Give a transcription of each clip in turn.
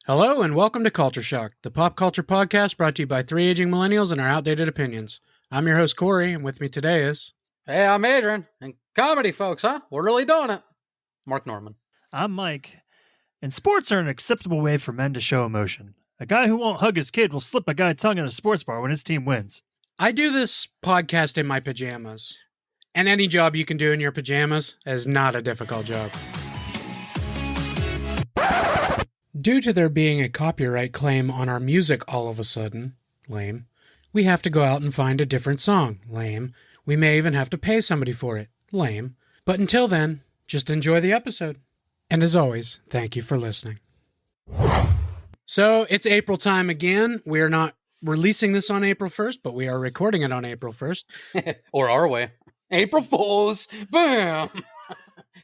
Hello and welcome to Culture Shock, the pop culture podcast brought to you by three aging millennials and our outdated opinions. I'm your host, Corey, and with me today is... Hey, I'm Adrian. And comedy, folks, huh? We're really doing it. Mark Norman. I'm Mike. And sports are an acceptable way for men to show emotion. A guy who won't hug his kid will slip a guy tongue in a sports bar when his team wins. I do this podcast in my pajamas. And any job you can do in your pajamas is not a difficult job. Due to there being a copyright claim on our music all of a sudden, lame, we have to go out and find a different song, lame. We may even have to pay somebody for it, lame. But until then, just enjoy the episode. And as always, thank you for listening. So it's April time again. We're not releasing this on April 1st, but we are recording it on April 1st. Or our way. April Fools! Boom!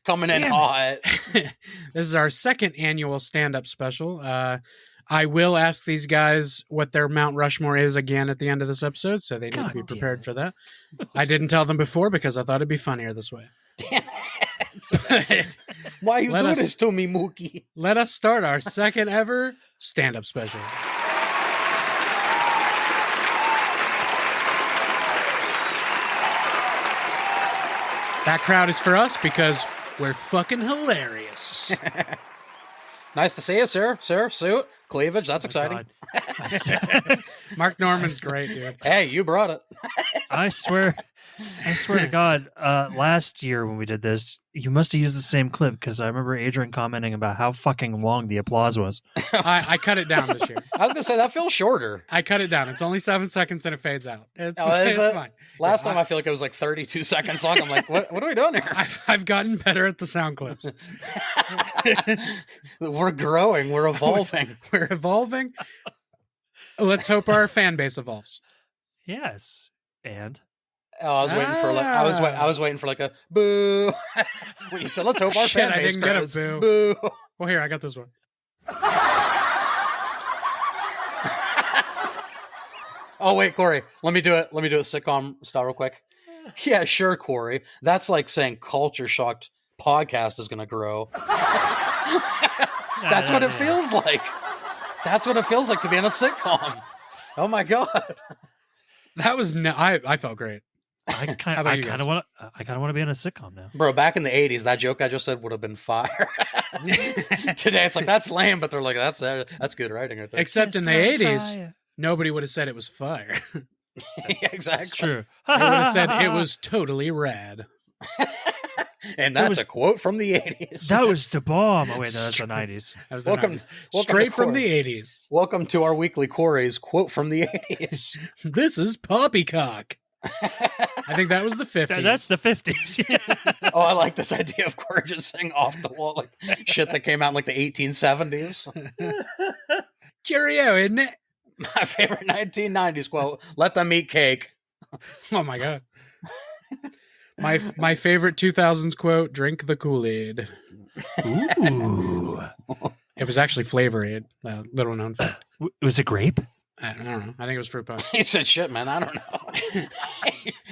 Coming in hot. This is our second annual stand-up special. I will ask these guys what their Mount Rushmore is again at the end of this episode, so they need to be prepared for that. I didn't tell them before because I thought it'd be funnier this way. Damn it. Why you do this to me, Mookie? Let us start our second ever stand-up special. That crowd is for us because we're fucking hilarious. Nice to see you, sir. Sir, suit, cleavage. That's exciting. Mark Norman's great, dude. Hey, you brought it. I swear to God, last year when we did this, you must have used the same clip because I remember Adrian commenting about how fucking long the applause was. I cut it down this year. I was going to say, that feels shorter. I cut it down. It's only 7 seconds and it fades out. It's fine. Last time I feel like it was like 32 seconds long. I'm like, what are we doing here? I've gotten better at the sound clips. We're growing. We're evolving. We're evolving. Let's hope our fan base evolves. Yes. And? Oh, I was waiting for I was waiting for like a boo. When you said, let's hope our fan base grows. Get a boo. Boo. Well, here, I got this one. Oh, wait, Corey, let me do it. Let me do a sitcom style real quick. Yeah, sure, Corey. That's like saying Culture Shocked podcast is going to grow. That's what it feels like. That's what it feels like to be in a sitcom. Oh my God. That was I felt great. I kind of want to be in a sitcom now. Bro, back in the 80s, that joke I just said would have been fire. Today it's like, that's lame, but they're like, that's good writing right there. Except in the 80s, nobody would have said it was fire. Yeah, exactly. That's true. They would have said it was totally rad. And that's a quote from the 80s. That was the bomb. Oh, wait, no, that's the 90s. That was welcome straight from the 80s. Welcome to our weekly Corey's quote from the 80s. This is poppycock. I think that was the 50s. That's the 50s. Oh, I like this idea of Corey just saying off the wall like shit that came out in like the 1870s. Cheerio, isn't it? My favorite 1990s quote, let them eat cake. Oh my God. My favorite 2000s quote, drink the Kool-Aid. Ooh. It was actually Flavor Aid, little known fact. Was it grape? I don't know. I think it was fruit punch. He said, shit, man, I don't know.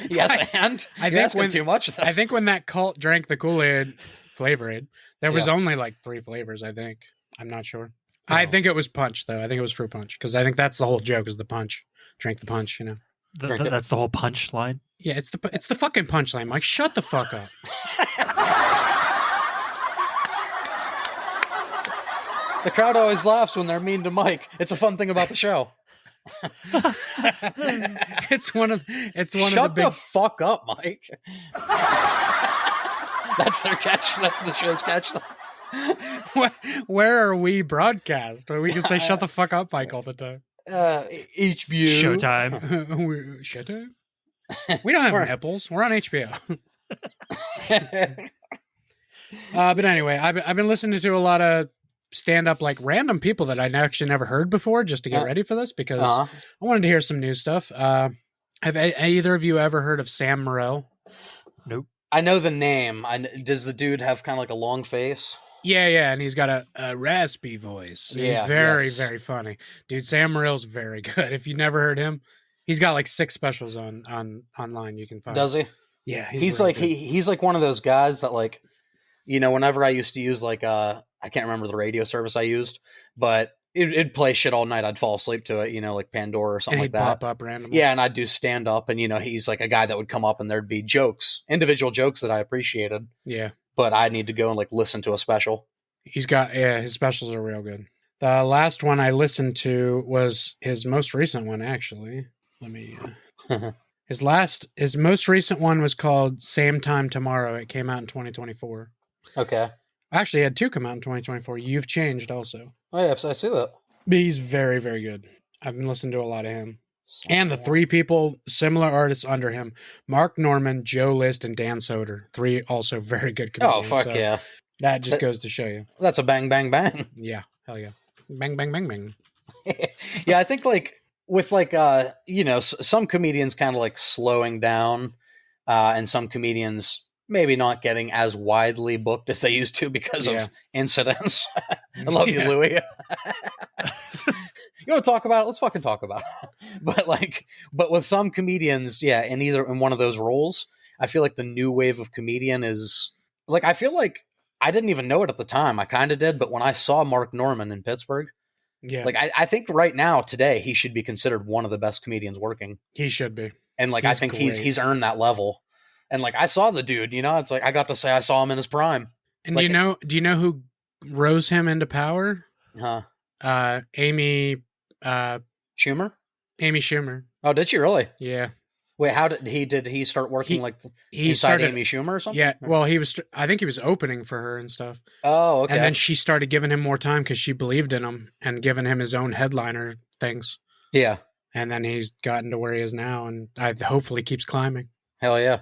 Yes, and? I think when too much. I think when that cult drank the Kool-Aid, Flavor Aid, there was only like 3 flavors, I think. I'm not sure. Oh. I think it was punch, though. I think it was fruit punch, because I think that's the whole joke is the punch. Drink the punch, you know. That's the whole punch line? Yeah, it's the fucking punch line, Mike. Shut the fuck up. The crowd always laughs when they're mean to Mike. It's a fun thing about the show. It's one of Shut the fuck up, Mike. That's their catch. That's the show's catch. Where are we broadcast? Where we can say "shut the fuck up, Mike" all the time. HBO. Showtime. Showtime. We don't have nipples. We're on HBO. But anyway, I've been listening to a lot of stand-up, like random people that I actually never heard before, just to get ready for this because I wanted to hear some new stuff. Have either of you ever heard of Sam Morril? Nope. I know the name. Does the dude have kind of like a long face? Yeah, and he's got a raspy voice. He's very funny. Dude, Sam Morril's very good. If you never heard him, he's got like 6 specials online you can find. Does he? Yeah. He's really like he's like one of those guys that, like, you know, whenever I used to use like I can't remember the radio service I used, but it'd play shit all night. I'd fall asleep to it, like Pandora or And something he'd like that. pop up randomly. Yeah, and I'd do stand up, and he's like a guy that would come up, and there'd be jokes, individual jokes that I appreciated. Yeah. But I need to go and like listen to a special. His specials are real good. The last one I listened to was his most recent one, actually. Let me. His most recent one was called Same Time Tomorrow. It came out in 2024. Okay. Actually, he had two come out in 2024. You've Changed also. Oh yeah, I see that. But he's very, very good. I've been listening to a lot of him. And the three people, similar artists under him: Mark Norman, Joe List, and Dan Soder. Three also very good comedians. Oh fuck yeah! That just goes to show you. That's a bang bang bang. Yeah, hell yeah. Bang, bang, bang, bang. Yeah, I think like with like some comedians kind of like slowing down, and some comedians maybe not getting as widely booked as they used to because of incidents. I love you, Louie. You want to talk about it? Let's fucking talk about it. But with some comedians, in one of those roles, I feel like the new wave of comedian is like, I feel like I didn't even know it at the time. I kind of did, but when I saw Mark Norman in Pittsburgh, like I think right now, today, he should be considered one of the best comedians working. He should be. And like, I think he's earned that level. And like, I saw the dude, it's like, I got to say I saw him in his prime. And like, do you know who rose him into power? Huh? Amy Schumer? Amy Schumer. Oh, did she really? Yeah. Wait, how did he start working inside started, Amy Schumer or something? Yeah, well, I think he was opening for her and stuff. Oh, okay. And then she started giving him more time because she believed in him and giving him his own headliner things. Yeah. And then he's gotten to where he is now, and hopefully keeps climbing. Hell yeah.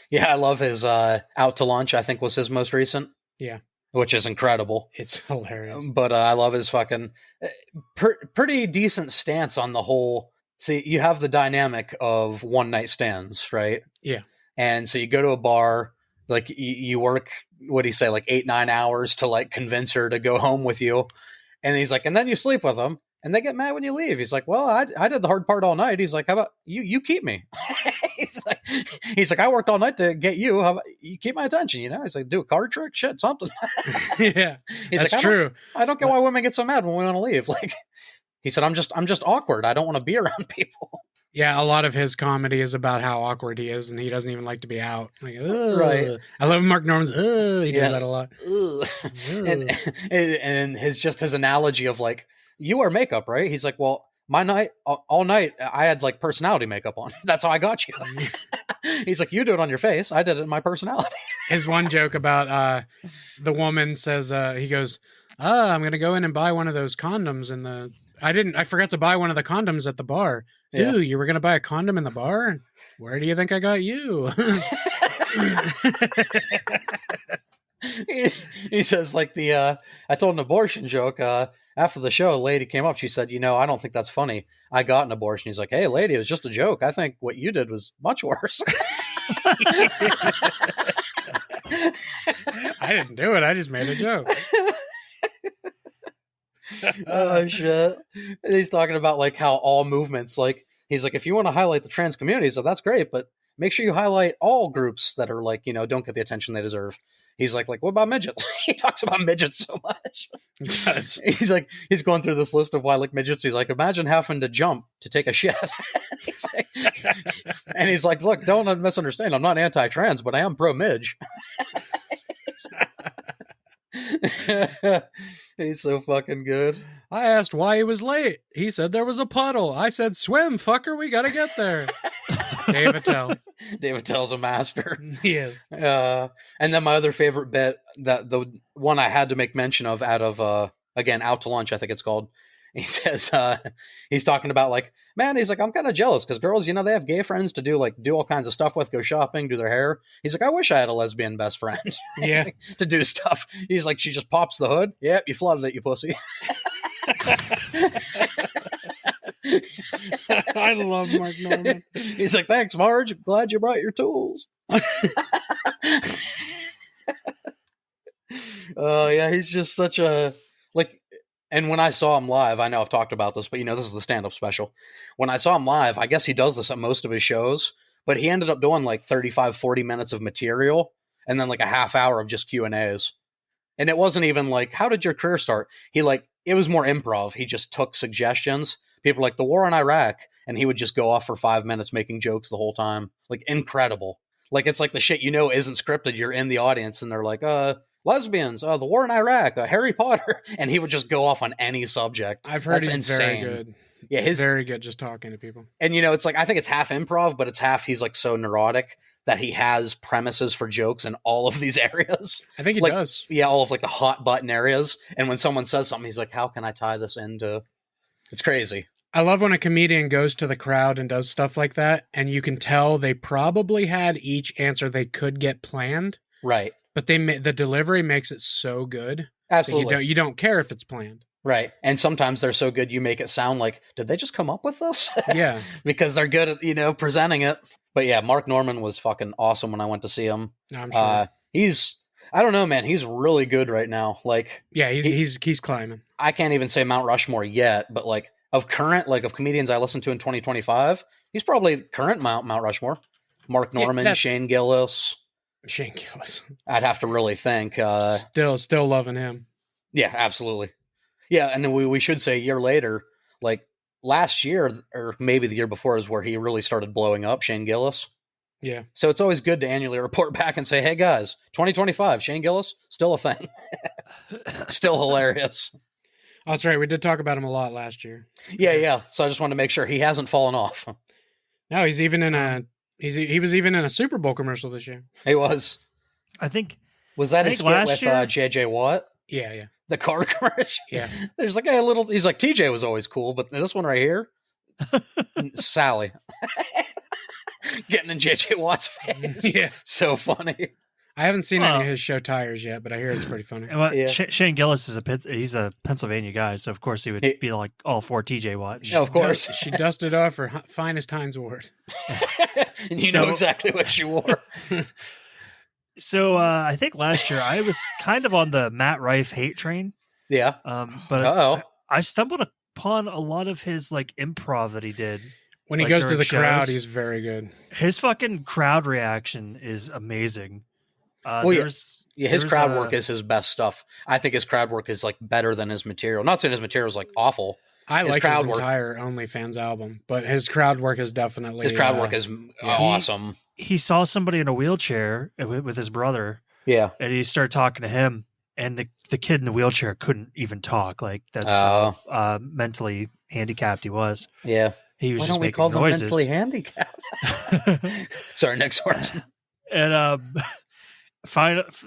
Yeah, I love his Out to Lunch, I think was his most recent. Yeah. Which is incredible. It's hilarious. But I love his fucking pretty decent stance on the whole. See, you have the dynamic of one night stands, right? Yeah. And so you go to a bar, like you work, what do you say, like 8-9 hours to like convince her to go home with you. And he's like, and then you sleep with them and they get mad when you leave. He's like, well, I did the hard part all night. He's like, how about you keep me? he's like, I worked all night to get you. How about you keep my attention? He's like, do a card trick, shit, something. Yeah, he's that's like, true. I don't get why women get so mad when we want to leave. Like, he said, I'm just awkward. I don't want to be around people. Yeah, a lot of his comedy is about how awkward he is, and he doesn't even like to be out. Like, right. I love Mark Norman's. He does that a lot. And his analogy of like, you wear makeup, right? He's like, well, all night, I had like personality makeup on. That's how I got you. He's like, you do it on your face. I did it in my personality. His one joke about the woman says, he goes, I'm going to go in and buy one of those condoms in the. I forgot to buy one of the condoms at the bar. Yeah. Ooh, you were going to buy a condom in the bar? Where do you think I got you? He says like I told an abortion joke, after the show, a lady came up. She said, I don't think that's funny. I got an abortion. He's like, hey, lady, it was just a joke. I think what you did was much worse. I didn't do it. I just made a joke. Oh, shit. And he's talking about like how all movements, like, he's like, if you want to highlight the trans community, so that's great, but make sure you highlight all groups that are like, don't get the attention they deserve. He's like, what about midgets? He talks about midgets so much. He does. He's like, he's going through this list of why I like midgets. He's like, imagine having to jump to take a shit. He's like, look, don't misunderstand. I'm not anti-trans, but I am pro-midge. He's so fucking good. I asked why he was late. He said there was a puddle. I said, swim, fucker. We got to get there. Dave Attell. Dave Attell's a master. He is. And then my other favorite bit, that the one I had to make mention of out of, again, Out to Lunch, I think it's called. He says, he's talking about like, man, he's like, I'm kind of jealous because girls, they have gay friends to do all kinds of stuff with, go shopping, do their hair. He's like, I wish I had a lesbian best friend. Yeah. Like, to do stuff. He's like, she just pops the hood. Yep, you flooded it, you pussy. I love Mark Norman. He's like, thanks, Marge. Glad you brought your tools. Yeah, he's just such a, like, and when I saw him live, I know I've talked about this, but this is the stand-up special. When I saw him live, I guess he does this at most of his shows, but he ended up doing like 35, 40 minutes of material and then like a half hour of just Q&As. And it wasn't even like, how did your career start? He like it was more improv. He just took suggestions. People were like the war in Iraq, and he would just go off for 5 minutes making jokes the whole time. Like incredible. Like it's like the shit isn't scripted. You're in the audience, and they're like, lesbians, the war in Iraq, Harry Potter, and he would just go off on any subject. I've heard That's he's insane. very good. Yeah, very good just talking to people. And it's like I think it's half improv, but it's half he's like so neurotic that he has premises for jokes in all of these areas. I think he does. Yeah, all of like the hot button areas. And when someone says something, he's like, "How can I tie this into?" It's crazy. I love when a comedian goes to the crowd and does stuff like that, and you can tell they probably had each answer they could get planned. Right. But the delivery makes it so good. Absolutely. You don't care if it's planned. Right. And sometimes they're so good you make it sound like, did they just come up with this? Yeah. Because they're good at, presenting it. But yeah, Mark Norman was fucking awesome when I went to see him. I'm sure. I don't know, man. He's really good right now. Like, yeah, he's climbing. I can't even say Mount Rushmore yet, but like of comedians I listened to in 2025, he's probably current Mount Rushmore. Mark Norman, Shane Gillis. I'd have to really think. Still loving him. Yeah, absolutely. Yeah, and then we should say a year later, like last year or maybe the year before is where he really started blowing up, Shane Gillis. Yeah. So it's always good to annually report back and say, hey guys, 2025, Shane Gillis, still a thing. Still hilarious. Oh, that's right. We did talk about him a lot last year. Yeah. So I just wanted to make sure he hasn't fallen off. No, he's even in he was even in a Super Bowl commercial this year. He was. I think. Was that his skit with JJ Watt? Yeah. The car commercial? Yeah. There's like he's like, TJ was always cool, but this one right here, Sally. Getting in JJ Watt's face. Yeah. So funny. I haven't seen any of his show Tires yet, but I hear it's pretty funny. Yeah. Shane Gillis he's a Pennsylvania guy, so of course he would be like all for TJ Watt. Yeah, of course. She dusted off her finest Heinz Award. And you know exactly what she wore. So I think last year I was kind of on the Matt Rife hate train. Yeah. But I stumbled upon a lot of his like improv that he did. When he goes to the crowd, he's very good. His fucking crowd reaction is amazing. His crowd work is his best stuff. I think his crowd work is like better than his material. Not saying his material is like awful. I like his entire OnlyFans album, but his crowd work is definitely awesome. He saw somebody in a wheelchair with his brother. Yeah, and he started talking to him, and the kid in the wheelchair couldn't even talk. Like that's how mentally handicapped he was. Yeah, he was Why just don't we making call noises. Them mentally handicapped? Sorry, next Swartzen. And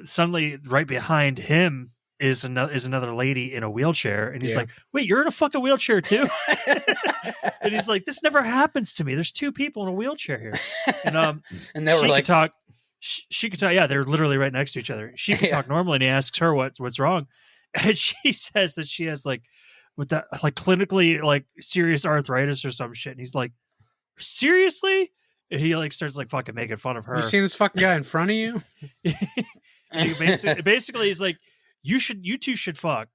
suddenly, right behind him is another lady in a wheelchair, and he's like, "Wait, you're in a fucking wheelchair too?" And he's like, "This never happens to me. There's two people in a wheelchair here." And and they were like, talk. She could talk. Yeah, they're literally right next to each other. She can talk normally, and he asks her what's wrong, and she says that she has like clinically like serious arthritis or some shit. And he's like, "Seriously?" And he like starts like fucking making fun of her. You seen this fucking guy in front of you? And basically, he's like, you two should fuck.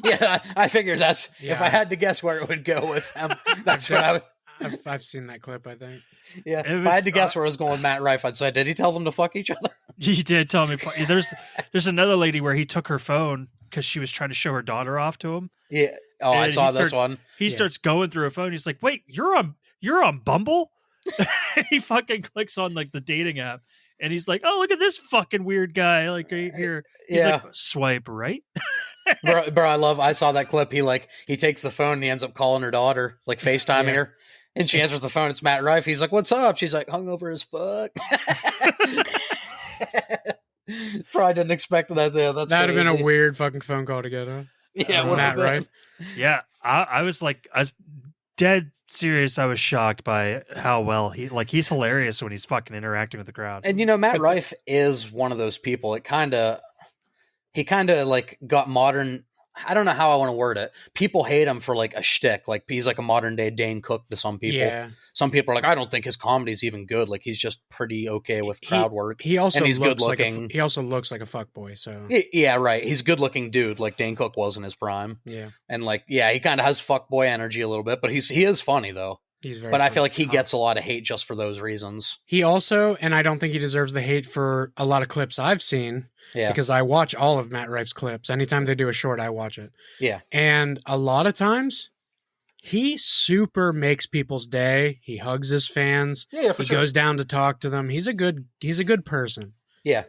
Yeah, I figured that's if I had to guess where it would go with them, that's what I would. I've seen that clip, I think. Yeah, if I had to guess where it was going with Matt Rife, I'd say, did he tell them to fuck each other? He did tell me. There's another lady where he took her phone because she was trying to show her daughter off to him. Yeah. Oh, I saw this one. He starts going through her phone. He's like, "Wait, you're on Bumble?" He fucking clicks on like the dating app, and he's like, "Oh, look at this fucking weird guy!" Like right here, he's like, "Swipe right." bro, I saw that clip. He takes the phone and he ends up calling her daughter, like FaceTiming her, and she answers the phone. It's Matt Rife. He's like, "What's up?" She's like, "Hungover as fuck." Probably didn't expect that. Yeah, that'd have been a weird fucking phone call to get, huh? Yeah, Matt Rife. Yeah, I was dead serious. I was shocked by how well he's hilarious when he's fucking interacting with the crowd. And Matt Rife is one of those people. He kind of like got modern. I don't know how I want to word it. People hate him for like a shtick. Like he's like a modern day Dane Cook to some people. Yeah. Some people are like, I don't think his comedy's even good. Like he's just pretty okay with crowd work. He's good looking. He also looks like a fuckboy. So yeah, right. He's a good looking dude, like Dane Cook was in his prime. Yeah, and he kind of has fuckboy energy a little bit, but he is funny though. He's very But I funny. feel like he gets a lot of hate just for those reasons. He also, and I don't think he deserves the hate for a lot of clips I've seen, Yeah. because I watch all of Matt Rife's clips. Anytime they do a short, I watch it. Yeah. And a lot of times, he super makes people's day. He hugs his fans. Yeah, for He sure. goes down to talk to them. He's a good person. Yeah.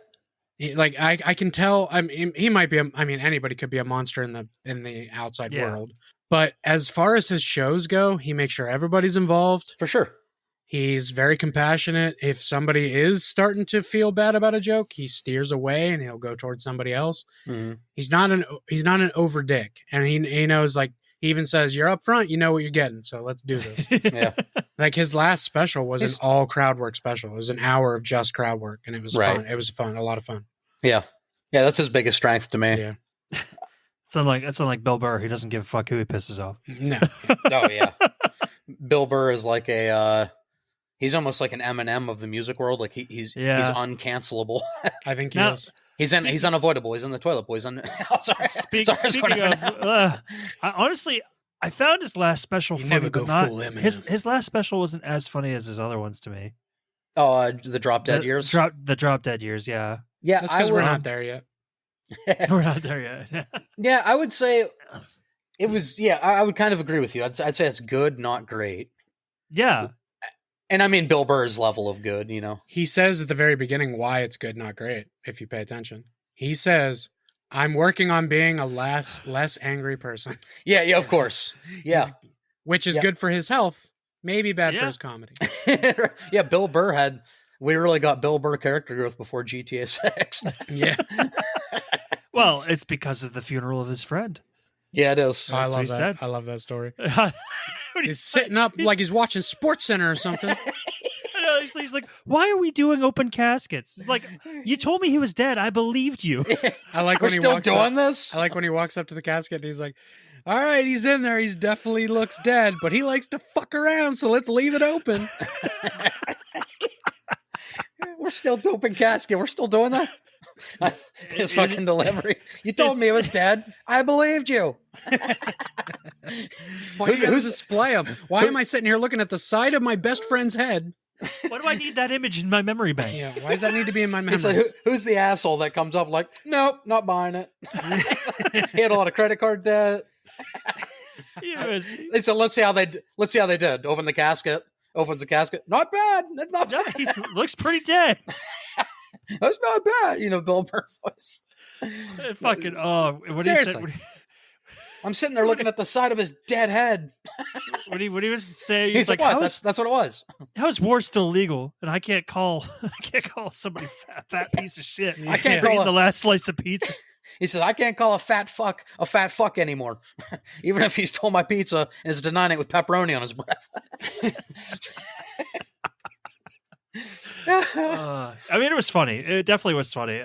Like I can tell. I mean, he might be. Anybody could be a monster in the outside world. But as far as his shows go, he makes sure everybody's involved. For sure. He's very compassionate. If somebody is starting to feel bad about a joke, he steers away and he'll go towards somebody else. Mm-hmm. He's not an over dick, and he knows, like, he even says, "You're up front, you know what you're getting, so let's do this." Yeah. Like, his last special was an all crowd work special. It was an hour of just crowd work, and it was fun. It was fun, a lot of fun. Yeah. Yeah, that's his biggest strength to me. Yeah. It's unlike Bill Burr. He doesn't give a fuck who he pisses off. No. Oh yeah. Bill Burr is like he's almost like an Eminem of the music world. Like he's uncancelable. I think he Now, is. He's unavoidable. He's in the toilet bowl. He's sorry. Speaking of, honestly, I found his last special funny, never go but full not Eminem. his last special wasn't as funny as his other ones to me. Oh, the Drop Dead years. The Drop Dead years, yeah. Yeah, That's because we're not there yet. We're not there yet. Yeah, I would say it was. Yeah, I would kind of agree with you. I'd say it's good, not great. Yeah. And I mean Bill Burr's level of good, you know. He says at the very beginning why it's good, not great, if you pay attention. He says, "I'm working on being a less angry person." Yeah, of course. Yeah. Which is good for his health, maybe bad for his comedy. Yeah, Bill Burr we really got Bill Burr character growth before GTA 6. Yeah. Well, it's because of the funeral of his friend. Yeah, it is. I love what he that. said. I love that story. He's He's sitting up like he's watching Sports Center or something. He's like, "Why are we doing open caskets?" It's like, "You told me he was dead. I believed you." I like We're when he still walks doing up, this? I like when he walks up to the casket and he's like, "All right, he's in there. He's definitely looks dead, but he likes to fuck around, so let's leave it open." We're still open casket. We're still doing that? His fucking delivery. You told me it was dead. I believed you. Why you gotta display him? Why am I sitting here looking at the side of my best friend's head? Why do I need that image in my memory bank? Yeah, why does that need to be in my memory? It's like, who's the asshole that comes up like, nope, not buying it. He had a lot of credit card debt. They said, let's see how they did. Open the casket. Opens the casket. Not bad. That's not bad. He looks pretty dead. That's not bad. You know, Bill Burr voice. Fucking what Seriously. I'm sitting there looking at the side of his dead head. What he was saying, He's like, what? That's what it was. How is war still legal? And I can't call somebody fat piece of shit. I can't for call eating the last slice of pizza. He said, I can't call a fat fuck anymore. Even if he stole my pizza and is denying it with pepperoni on his breath. I mean, it was funny. It definitely was funny.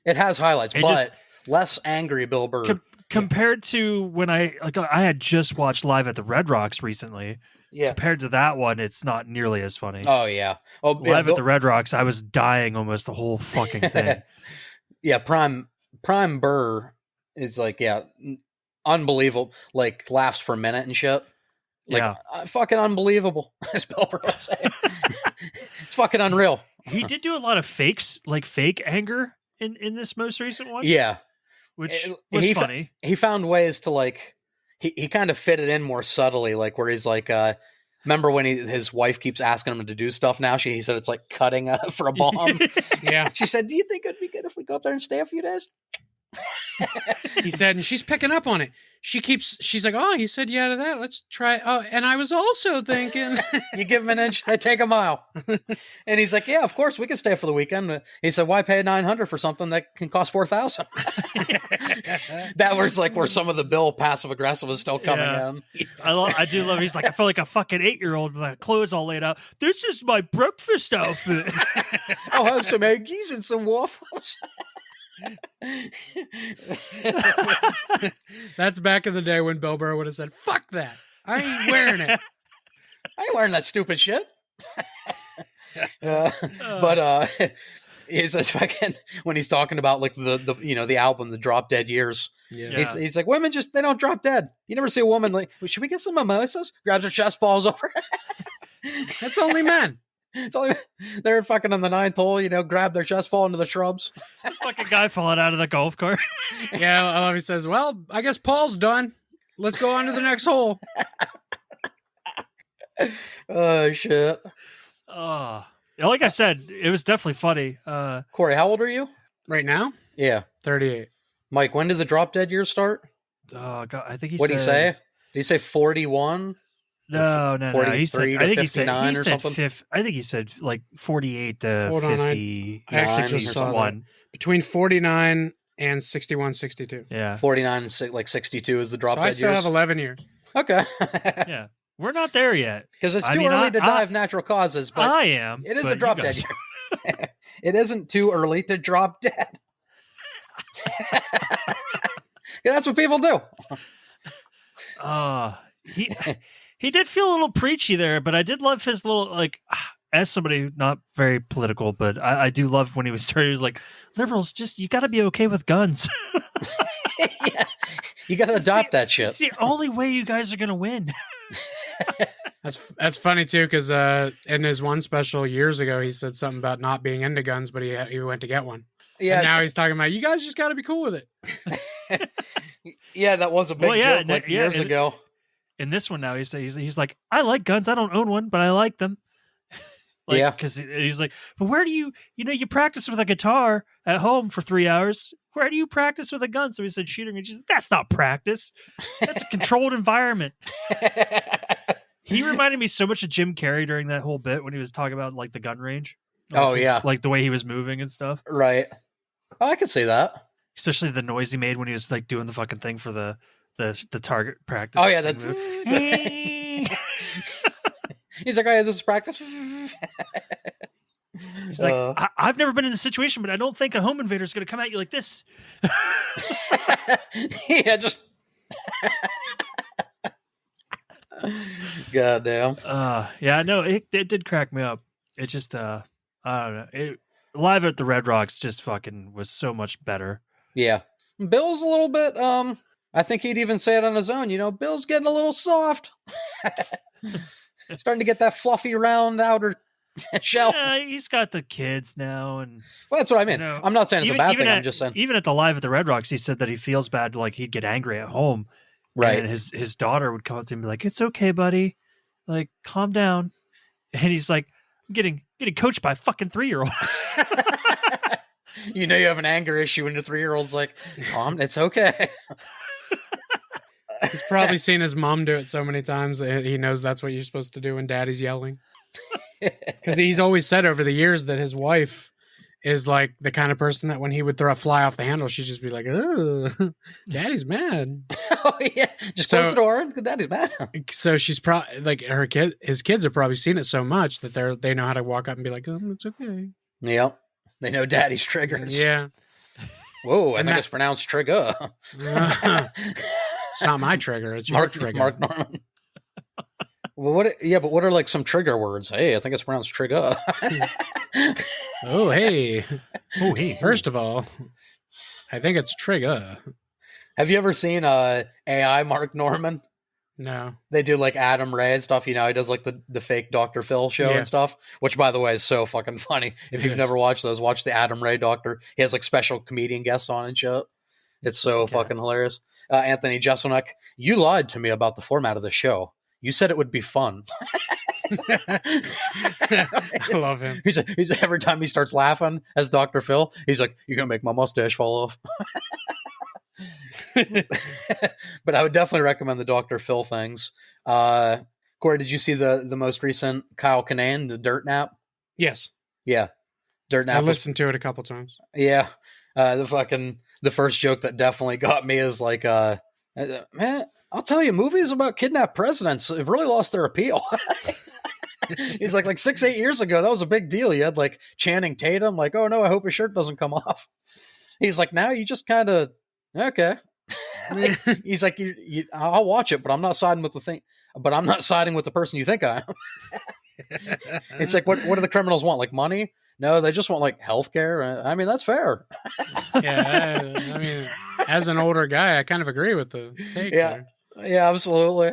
It has highlights, but less angry Bill Burr. Compared to when I had just watched Live at the Red Rocks recently. Yeah. Compared to that one, it's not nearly as funny. Oh yeah. Live at the Red Rocks, I was dying almost the whole fucking thing. Yeah, Prime Burr is like, unbelievable. Like laughs per minute and shit. Like, fucking unbelievable, as Bill Burr would say. It's fucking unreal. He did do a lot of fakes, like fake anger in this most recent one. Yeah. Which was funny. He found ways to like, he kind of fit it in more subtly, like where he's like, remember when his wife keeps asking him to do stuff now? He said it's like cutting for a bomb. Yeah. She said, do you think it'd be good if we go up there and stay a few days? He said, and she's picking up on it. She's like, oh, he said yeah to that. Let's try. Oh, and I was also thinking. You give him an inch, they take a mile. And he's like, yeah, of course we can stay for the weekend. He said, why pay $900 for something that can cost $4,000? That was like where some of the Bill passive aggressive was still coming in. I do love. He's like, I feel like a fucking 8-year-old with my clothes all laid out. This is my breakfast outfit. I'll have some eggies and some waffles. That's back in the day when Bill Burr would have said, fuck that. I ain't wearing it. I ain't wearing that stupid shit. But he's just fucking when he's talking about like the album, the Drop Dead Years. Yeah. He's like, women they don't drop dead. You never see a woman like, well, should we get some mimosas? Grabs her chest, falls over. That's only men. It's only they're fucking on the ninth hole, grab their chest, fall into the shrubs. Fucking guy falling out of the golf cart. Yeah, I love he says, well, I guess Paul's done. Let's go on to the next hole. Oh, shit. Like I said, it was definitely funny. Corey, how old are you? Right now? Yeah. 38. Mike, when did the drop dead years start? Oh, God, I think he What'd said... he say? Did he say 41? No. He said, 43 I to think 59 he or said something? I think he said like 48 to Hold on, 50. I actually just saw that. Between 49 and 61, 62. Yeah. 49 and like 62 is the drop So dead I still years? have 11 years. Okay. Yeah. We're not there yet. Because it's too early to die of natural causes, but I am. it is but the drop you dead guys- year. It isn't too early to drop dead. That's what people do. He did feel a little preachy there, but I did love his little, like, as somebody not very political, but I do love when he was starting. He was like, liberals, you got to be okay with guns. Yeah. You got to adopt that shit. It's the only way you guys are going to win. That's funny too, because in his one special years ago, he said something about not being into guns, but he went to get one. Yeah. And now he's talking about you guys just got to be cool with it. Yeah, that was a big joke years ago. In this one now, he's like, I like guns. I don't own one, but I like them. Yeah. Because he's like, but where do you practice with a guitar at home for 3 hours? Where do you practice with a gun? So he said shooting. And she's like, that's not practice. That's a controlled environment. He reminded me so much of Jim Carrey during that whole bit when he was talking about like the gun range. Like the way he was moving and stuff. Right. Oh, I could see that. Especially the noise he made when he was like doing the fucking thing for the target practice. Oh yeah, he's like, oh yeah, this is practice. He's like, I've never been in this situation, but I don't think a home invader is going to come at you like this. Yeah, just goddamn. Yeah, no, it did crack me up. It just, I don't know. Live at the Red Rocks just fucking was so much better. Yeah, Bill's a little bit. I think he'd even say it on his own. Bill's getting a little soft. Starting to get that fluffy round outer shell. Yeah, he's got the kids now, and well, that's what I mean. I'm not saying it's a bad thing. I'm just saying. Even at the Live at the Red Rocks, he said that he feels bad, like he'd get angry at home. Right. And his daughter would come up to him and be like, "It's okay, buddy. Like, calm down." And he's like, "I'm getting coached by a fucking 3-year-old." You have an anger issue when your 3-year-old's like, it's okay. He's probably seen his mom do it so many times that he knows that's what you're supposed to do when daddy's yelling. Because he's always said over the years that his wife is like the kind of person that when he would throw a fly off the handle, she'd just be like, "Oh, daddy's mad." Oh yeah, just close the door. Daddy's mad. So she's probably like his kids have probably seen it so much that they know how to walk up and be like, "It's okay." Yep, they know daddy's triggers. Yeah. Whoa, I think it's pronounced trigger. It's not my trigger. It's your trigger. Mark Norman. Well, but what are like some trigger words? Hey, I think it's pronounced trigger. Oh, hey. First of all, I think it's trigger. Have you ever seen AI Mark Norman? No. They do like Adam Ray and stuff. He does like the fake Dr. Phil show and stuff, which by the way is so fucking funny. If you've never watched those, watch the Adam Ray Doctor. He has like special comedian guests on and shit. It's so fucking hilarious. Anthony Jeselnik, you lied to me about the format of the show. You said it would be fun. I love him. He's every time he starts laughing as Dr. Phil, he's like, "You're gonna make my mustache fall off." But I would definitely recommend the Dr. Phil things. Corey, did you see the most recent Kyle Kinane, the Dirt Nap? Yes. Yeah. Dirt Nap. I listened to it a couple times. Yeah. The first joke that definitely got me is like, man, I'll tell you, movies about kidnapped presidents have really lost their appeal. He's like 6-8 years ago, that was a big deal. You had like Channing Tatum, like, oh no, I hope his shirt doesn't come off. He's like, now you just kind of, okay. He's like, I'll watch it, but I'm not siding with the person you think I am. It's like, what do the criminals want? Like money? No, they just want like healthcare. I mean, that's fair. Yeah, I mean, as an older guy, I kind of agree with the take. Yeah, there. yeah, absolutely.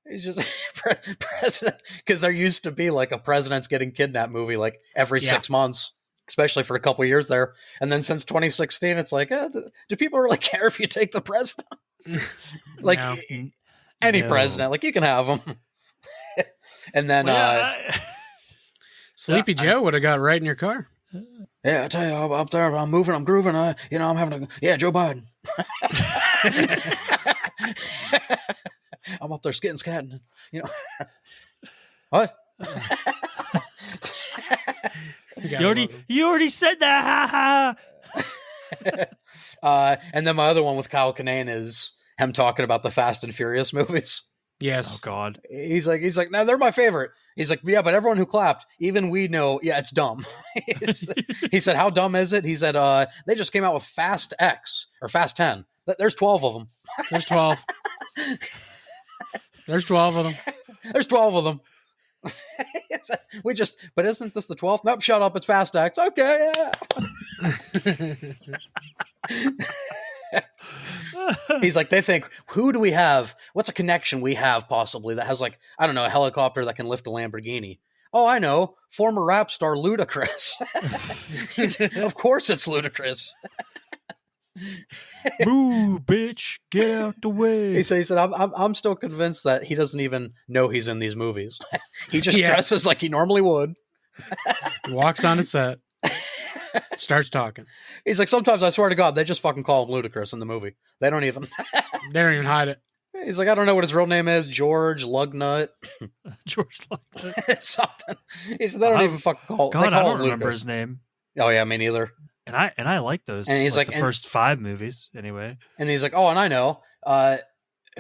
He's just president, because there used to be like a president's getting kidnapped movie like every 6 months, especially for a couple of years there. And then since 2016, it's like, do people really care if you take the president? Like any president, like you can have them. And then Sleepy Joe would have got right in your car. Yeah, I tell you, I'm up there, I'm moving, I'm grooving. I'm having Joe Biden. I'm up there skitting, scatting, What? You already said that. And then my other one with Kyle Kinane is him talking about the Fast and Furious movies. Yes. Oh God. He's like, no, they're my favorite. He's like, yeah, but everyone who clapped, even we know, yeah, it's dumb. He said, how dumb is it? He said, they just came out with Fast X or Fast 10. There's 12 of them. There's 12. There's 12 of them. There's 12 of them. But isn't this the 12th? Nope, shut up. It's Fast X. Okay, yeah. He's like, they think, who do we have? What's a connection we have possibly that has, like, I don't know, a helicopter that can lift a Lamborghini? Oh, I know. Former rap star Ludacris. Of course it's Ludacris. Move, bitch, get out the way. He said, I'm still convinced that he doesn't even know he's in these movies. He just dresses like he normally would. He walks on a set, starts talking. He's like, sometimes I swear to God, they just fucking call him Ludacris in the movie. They don't even hide it. He's like, I don't know what his real name is. George Lugnut. George Lugnut. Something. He said, they don't even fucking call him. God, I don't remember his name. Oh yeah, me neither. And I like those. And he's like the first 5 movies anyway. And he's like, oh, and I know.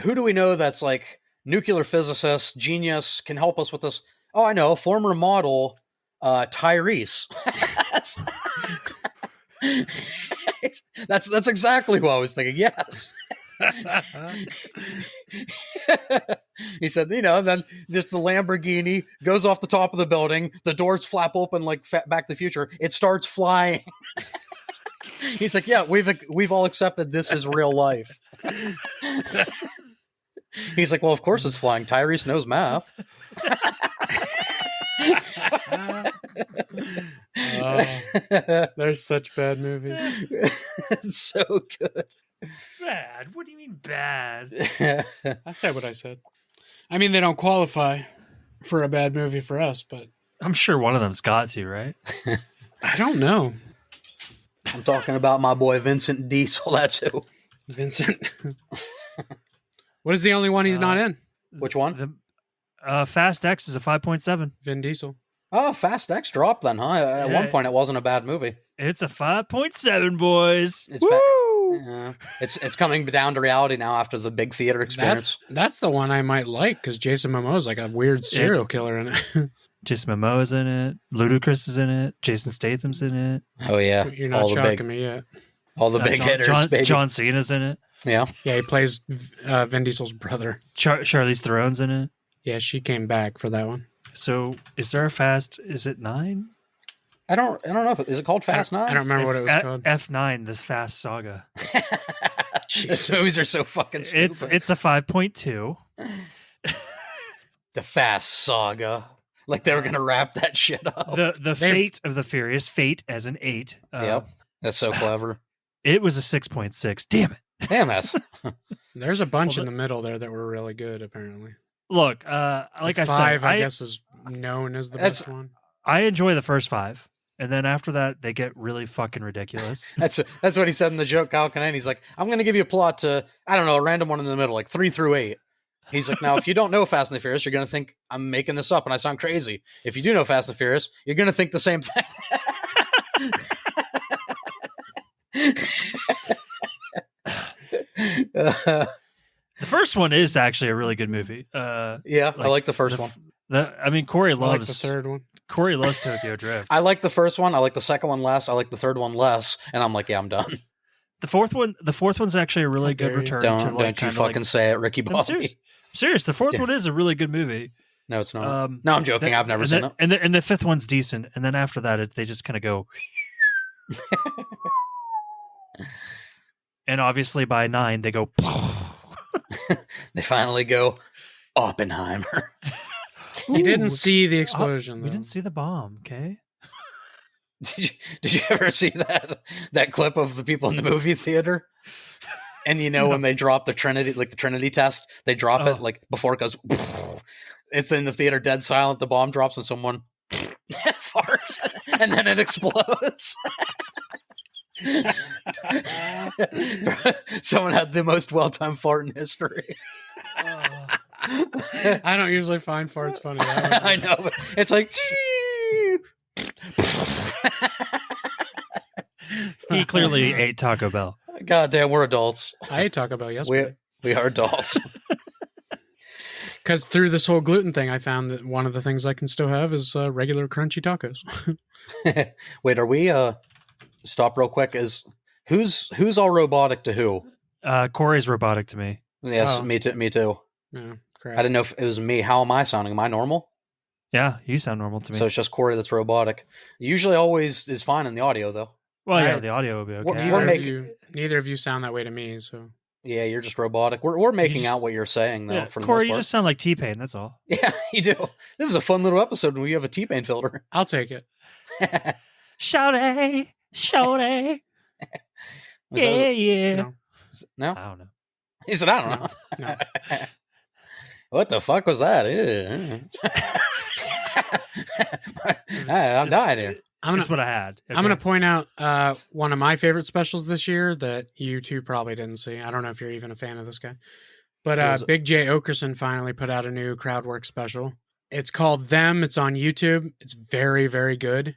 Who do we know that's like nuclear physicist, genius, can help us with this? Oh, I know. Former model Tyrese. That's exactly what I was thinking. Yes. He said, then just the Lamborghini goes off the top of the building. The doors flap open like Back to the Future. It starts flying. He's like, yeah, we've all accepted this is real life. He's like, well, of course it's flying. Tyrese knows math. There's such bad movies. It's so good. Bad? What do you mean bad? I said what I said. I mean, they don't qualify for a bad movie for us, but I'm sure one of them's got to, right? I don't know. I'm talking about my boy Vincent Diesel. That's who. Vincent. What is the only one he's not in? Which one? Fast X is a 5.7. Vin Diesel. Oh, Fast X dropped then, huh? At one point, it wasn't a bad movie. It's a 5.7, boys. It's it's coming down to reality now after the big theater experience. That's the one I might like because Jason Momoa is like a weird serial killer in it. Jason Momoa's in it. Ludacris is in it. Jason Statham's in it. Oh yeah, you're not shocking me yet. All the big hitters, baby. John Cena's in it. Yeah, he plays Vin Diesel's brother. Charlize Theron's in it. Yeah, she came back for that one. So, is there a Fast? Is it 9? I don't know if is it called Fast 9? I don't remember what it was called. F9, this Fast Saga. These movies are so fucking stupid. It's a 5.2. The Fast Saga. Like they were gonna wrap that shit up. The Fate of the Furious, Fate as an 8. Yep, that's so clever. It was a 6.6. Damn it. Damn it. There's a bunch in the middle there that were really good. Apparently, look, like I said, 5, I guess, is known as the best one. I enjoy the first 5. And then after that, they get really fucking ridiculous. That's what he said in the joke, Kyle Kinane. He's like, I'm going to give you a plot to, I don't know, a random one in the middle, like 3 through 8. He's like, now, if you don't know Fast and the Furious, you're going to think I'm making this up and I sound crazy. If you do know Fast and the Furious, you're going to think the same thing. The first one is actually a really good movie. Yeah, I like the first one. Corey loves I like the third one. Corey loves Tokyo Drift. I like the first one. I like the second one less. I like the third one less. And I'm like, yeah, I'm done. The fourth one's actually a really good return. Don't you fucking say it, Ricky Bobby. I'm serious. The fourth one is a really good movie. No, it's not. No, I'm joking. I've never seen it. And the fifth one's decent. And then after that, they just kind of go. And obviously by 9, they go. They finally go. Oppenheimer. He didn't Ooh, see the explosion. we though. didn't see the bomb. Okay. Did you ever see that clip of the people in the movie theater? And No. when they drop the Trinity test, they drop it like before it goes. It's in the theater, dead silent. The bomb drops and someone farts, and then it explodes. Someone had the most well-timed fart in history. I don't usually find farts funny. I know, but it's like. He clearly ate Taco Bell. God damn, we're adults. I ate Taco Bell yesterday. We are adults. Because through this whole gluten thing, I found that one of the things I can still have is regular crunchy tacos. Wait, are we? Stop real quick. Who's all robotic to who? Corey's robotic to me. Yes, Oh. me too. Me too. Yeah, I crap. didn't know if it was me. How am I sounding? Am I normal? Yeah, you sound normal to me. So it's just Corey that's robotic. Usually, always is fine in the audio though. well, yeah, I- the audio will be okay. We're Neither of you sound that way to me. So Yeah, you're just robotic. We're making just- out what you're saying though. Yeah, For the Corey, most you part. just sound like T-Pain. That's all. Yeah, you do. This is a fun little episode when we have a T-Pain filter. I'll take it. Shawty, shawty. Was Yeah, that- yeah. No. no, I don't know. he said I don't know. No. What the fuck was that? Ew. I'm dying here. I'm That's gonna what I had. I'm gonna point out one of my favorite specials this year that you two probably didn't see. I don't know if you're even a fan of this guy, What is but it? Big J Okerson finally put out a new crowd work special. It's called Them. It's on YouTube. It's very, very good.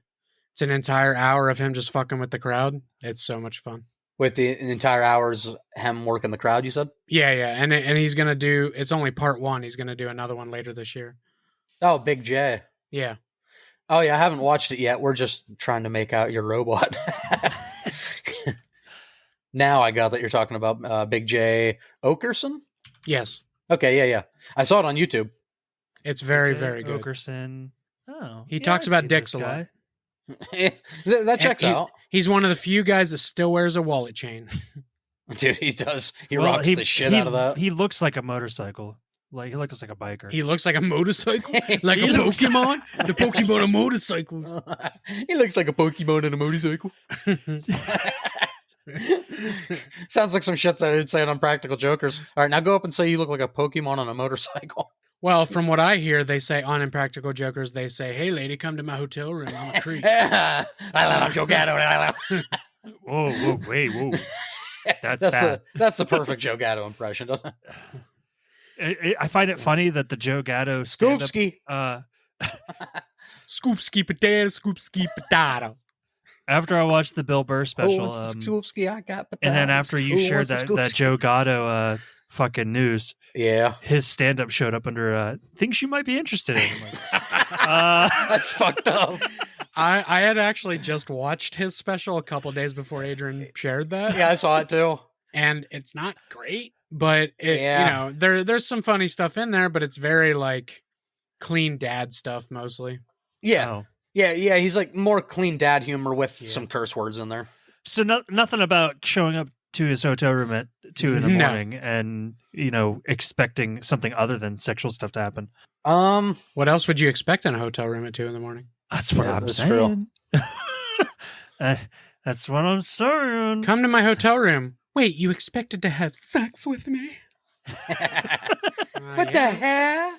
It's an entire hour of him just fucking with the crowd. It's so much fun. With the entire hours him working the crowd, you said? Yeah, and he's gonna do. It's only part one. He's gonna do another one later this year. Oh, Big J. Yeah, Oh yeah, I haven't watched it yet. We're just trying to make out your robot. Now I got that you're talking about Big J Okerson. yes, Okay, yeah. I saw it on YouTube. it's very, Okay, very good. Okerson. Oh, He yeah, talks I about see dicks this a lot. guy. That checks he's, out. He's one of the few guys that still wears a wallet chain. Dude, he does. He Well, rocks the shit out of that. He looks like a motorcycle. Like he looks like a biker. He looks like a motorcycle, like He a looks- Pokemon. The Pokemon a motorcycle. He looks like a Pokemon in a motorcycle. Sounds like some shit that I'd say on Practical Jokers. All right, now go up and say you look like a Pokemon on a motorcycle. Well, from what I hear, they say on Impractical Jokers, they say, "Hey, lady, come to my hotel room. I'm a creep." I love Jogato. whoa, wait, whoa. That's bad. That's the perfect Joe Gatto impression, doesn't it? I find it funny that the Joe Gatto stand-up, Stoopski. Scoopski potato, scoopski potato. after I watched the Bill Burr special, Stoopski, I got potatoes. and then after you Who shared wants a that Scoopski? Joe Gatto fucking news, Yeah. his stand-up showed up under things you might be interested in. I'm like, That's fucked up. I had actually just watched his special a couple days before Adrian shared that, Yeah, I saw it too. and it's not great, but it, Yeah. there's some funny stuff in there, but it's very like clean dad stuff mostly. Yeah. oh. Yeah. He's like more clean dad humor with Yeah. some curse words in there. So nothing about showing up to his hotel room at 2 in the No. morning and expecting something other than sexual stuff to happen. What else would you expect in a hotel room at 2 a.m? That's what Yeah, I'm that's saying. That's what I'm saying. Come to my hotel room. Wait, you expected to have sex with me? What the hell?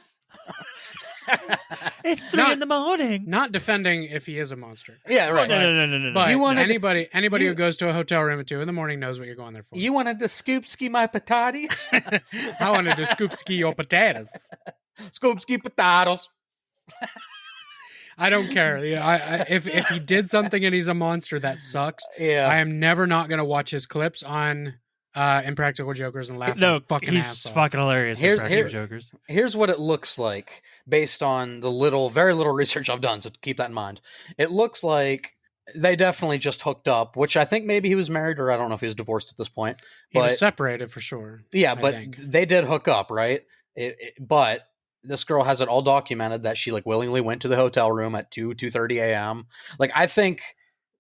It's 3 Not- in the morning. Not defending if he is a monster. Yeah, right. No. But You wanted- anybody you- who goes to a hotel room at 2 a.m. knows what you're going there for. You wanted to scoop ski my potatoes? I wanted to scoop ski your potatoes. Scoop ski potatoes. I don't care. Yeah, if he did something and he's a monster, that sucks. Yeah. I am never not going to watch his clips on Impractical Jokers and laugh. No, my fucking he's ass off. fucking hilarious. Here's- Here's, here- Jokers. Here's what it looks like based on the very little research I've done, so keep that in mind. It looks like they definitely just hooked up, which I think maybe he was married, or I don't know if he was divorced at this point. He was But separated for sure. yeah, I but think. they did hook up, right? But this girl has it all documented that she like willingly went to the hotel room at 2:30 a.m. Like I think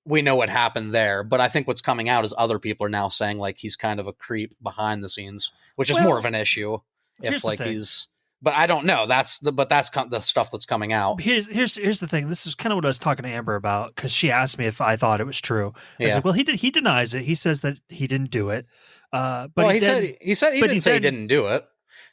we know what happened there, but I think what's coming out is other people are now saying like he's kind of a creep behind the scenes, which is more Well, of an issue here's if the like thing. he's But I don't know. That's the stuff that's coming out. Here's the thing. This is kind of what I was talking to Amber about, because she asked me if I thought it was true. I was like, well, he denies it. He says that he didn't do it. But he said he didn't say he didn't do it.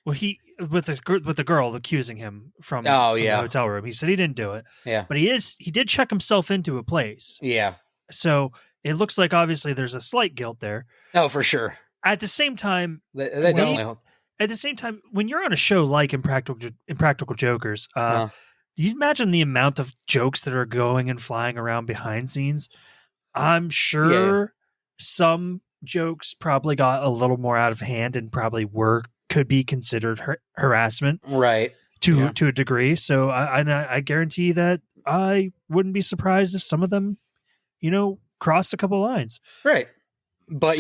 Well, he with the girl accusing him from the hotel room. He said he didn't do it. Yeah, but he did check himself into a place. Yeah, so it looks like obviously there's a slight guilt there. Oh, for sure. At the same time, they definitely. At the same time, when you're on a show like Impractical Jokers, do you imagine the amount of jokes that are going and flying around behind scenes? I'm sure some jokes probably got a little more out of hand and probably could be considered harassment, right? To a degree. So I guarantee that I wouldn't be surprised if some of them, crossed a couple lines, right? But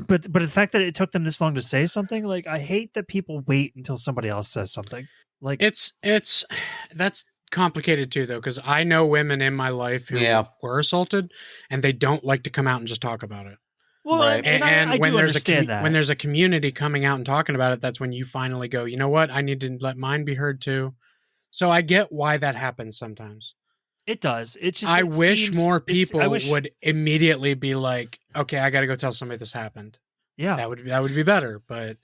but the fact that it took them this long to say something, like, I hate that people wait until somebody else says something. Like, that's complicated too, though, because I know women in my life who were assaulted, and they don't like to come out and just talk about it. Well, right. I when there's a community coming out and talking about it, that's when you finally go, you know what? I need to let mine be heard too. So I get why that happens sometimes. It does. It's just I wish more people would immediately be like, okay, I got to go tell somebody this happened. Yeah, that would be better. But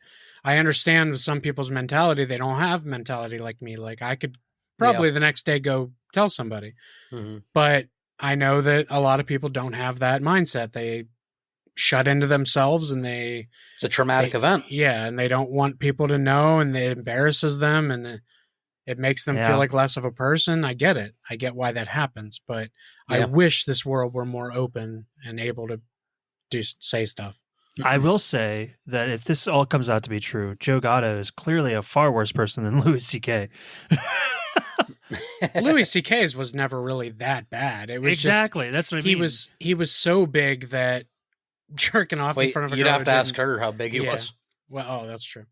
I understand with some people's mentality, they don't have mentality like me. Like, I could probably the next day go tell somebody, but I know that a lot of people don't have that mindset. They shut into themselves, and it's a traumatic event. Yeah, and they don't want people to know, and it embarrasses them, and it makes them feel like less of a person. I get it. I get why that happens, but I wish this world were more open and able to just say stuff. I will say that if this all comes out to be true, Joe Gatto is clearly a far worse person than Louis C.K. Louis C.K.'s was never really that bad. It was exactly that's what I mean. He was so big that jerking off in front of a girl. You'd have to ask her how big he was. Well, that's true.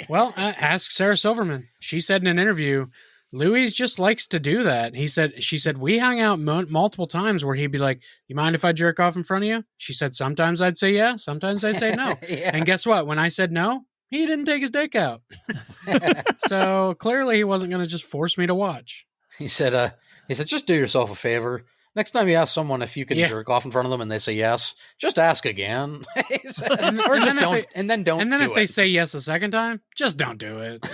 Well, ask Sarah Silverman. She said in an interview, Louis just likes to do that. She said, we hung out multiple times where he'd be like, you mind if I jerk off in front of you? She said, sometimes I'd say yeah, sometimes I'd say no. And guess what? When I said no, he didn't take his dick out. So clearly he wasn't going to just force me to watch. He said, just do yourself a favor. Next time you ask someone if you can jerk off in front of them and they say yes, just ask again. Or just don't. And then don't. And then if they say yes a second time, just don't do it.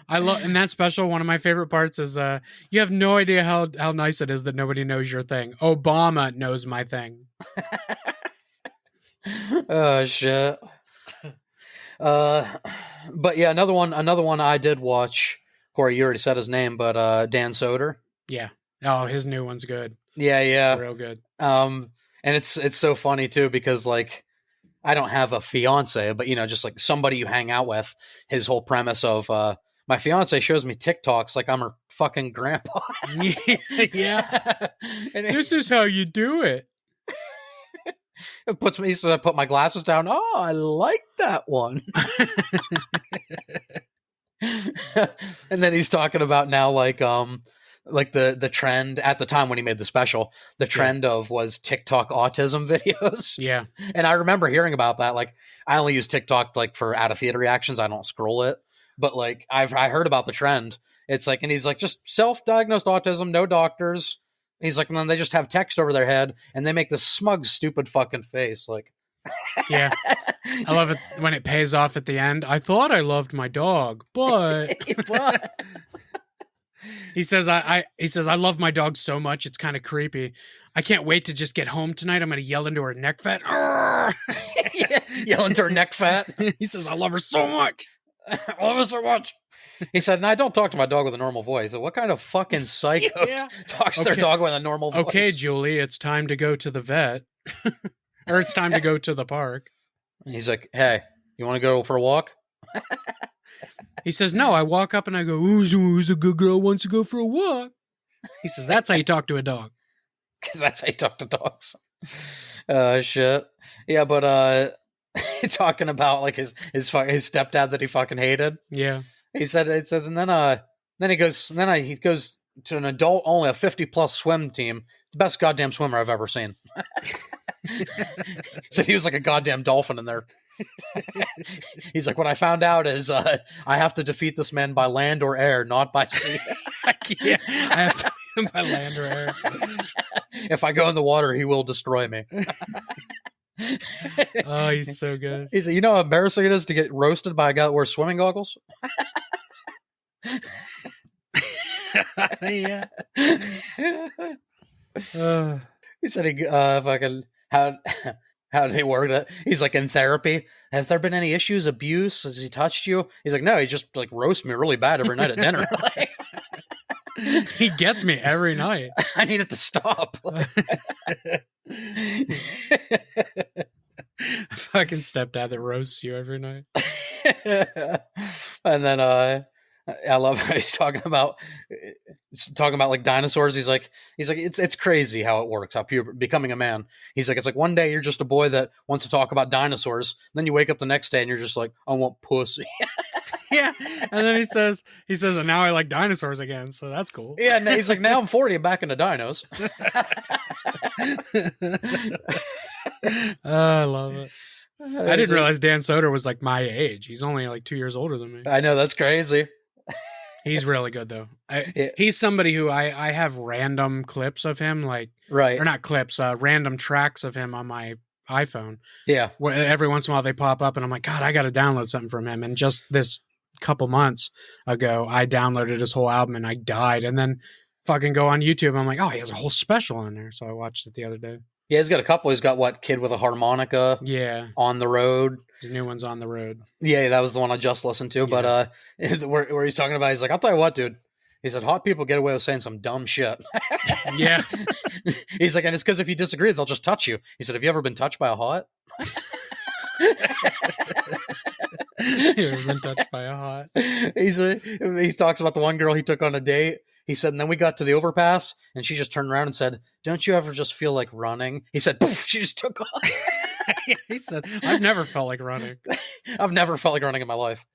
I love in that special. One of my favorite parts is you have no idea how nice it is that nobody knows your thing. Obama knows my thing. Oh shit. But yeah, another one I did watch. Corey, you already said his name, but Dan Soder. Yeah. Oh, his new one's good. Yeah. It's real good. And it's so funny too, because like, I don't have a fiance, but just like somebody you hang out with, his whole premise of, my fiance shows me TikToks like I'm her fucking grandpa. Yeah. And this is how you do it. It puts me, so I put my glasses down. Oh, I like that one. And then he's talking about now, like the trend at the time when he made the special, the trend of was TikTok autism videos. Yeah. And I remember hearing about that. Like, I only use TikTok like for out of theater reactions. I don't scroll it, but like I heard about the trend. It's like, and he's like, just self-diagnosed autism, no doctors. He's like, and then they just have text over their head and they make this smug, stupid fucking face. Like, yeah. I love it when it pays off at the end. I thought I loved my dog, but he says, I love my dog so much. It's kind of creepy. I can't wait to just get home tonight. I'm going to yell into her neck fat. Yell into her neck fat. He says, I love her so much. I love her so much. He said, and I don't talk to my dog with a normal voice. So what kind of fucking psycho talks to their dog with a normal voice? Okay, Julie, it's time to go to the vet. Or it's time to go to the park. He's like, hey, you want to go for a walk? He says, no, I walk up and I go, who's a good girl wants to go for a walk? He says, that's how you talk to a dog. Because that's how you talk to dogs. Shit. Yeah, but talking about like his stepdad that he fucking hated. Yeah. He said, and then he goes to an adult, only a 50+ swim team. The best goddamn swimmer I've ever seen. So he was like a goddamn dolphin in there. He's like, what I found out is I have to defeat this man by land or air, not by sea. Yeah, I have to beat him by land or air. If I go in the water, he will destroy me. Oh, he's so good. He's like, you know how embarrassing it is to get roasted by a guy that wears swimming goggles? Yeah. He said he fucking how did he work it? He's like, in therapy, has there been any issues, abuse? Has he touched you? He's like, no, he just like roasts me really bad every night at dinner. Like, he gets me every night. I need it to stop. Fucking stepdad that roasts you every night. And then I love how he's talking about like dinosaurs. He's like it's crazy how it works, how you're becoming a man. He's like, it's like one day you're just a boy that wants to talk about dinosaurs, then you wake up the next day and you're just like, I want pussy. Yeah, and then he says, and now I like dinosaurs again, so that's cool. Yeah, and he's like, now I'm 40, I'm back into dinos. Oh, I love it. I didn't realize Dan Soder was like my age. He's only like 2 years older than me. I know, that's crazy. He's really good though. Yeah. He's somebody who I have random clips of him, like, Right. or not clips, random tracks of him on my iPhone. Yeah. Where every once in a while they pop up, and I'm like, God, I got to download something from him. And just this couple months ago, I downloaded his whole album, and I died. And then fucking go on YouTube. I'm like, oh, he has a whole special on there. So I watched it the other day. Yeah, he's got a couple. He's got what, Kid with a Harmonica? Yeah. On the Road. His new one's On the Road. Yeah, that was the one I just listened to. Yeah. But where he's talking about, he's like, I'll tell you what, dude. He said, hot people get away with saying some dumb shit. Yeah. He's like, and it's because if you disagree, they'll just touch you. He said, have you ever been touched by a hot? You ever been touched by a hot? He talks about the one girl he took on a date. He said, and then we got to the overpass, and she just turned around and said, don't you ever just feel like running? He said, poof, she just took off. He said, I've never felt like running. I've never felt like running in my life.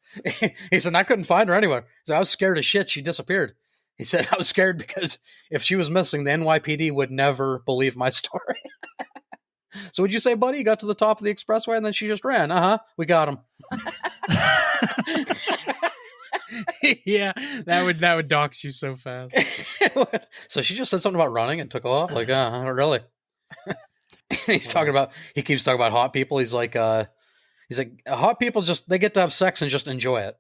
He said, I couldn't find her anywhere. He said, I was scared as shit. She disappeared. He said, I was scared because if she was missing, the NYPD would never believe my story. So would you say, buddy, you got to the top of the expressway and then she just ran? Uh-huh. We got him. Yeah, that would dox you so fast. So she just said something about running and took off? Like, really? He keeps talking about hot people. He's like, hot people they get to have sex and just enjoy it.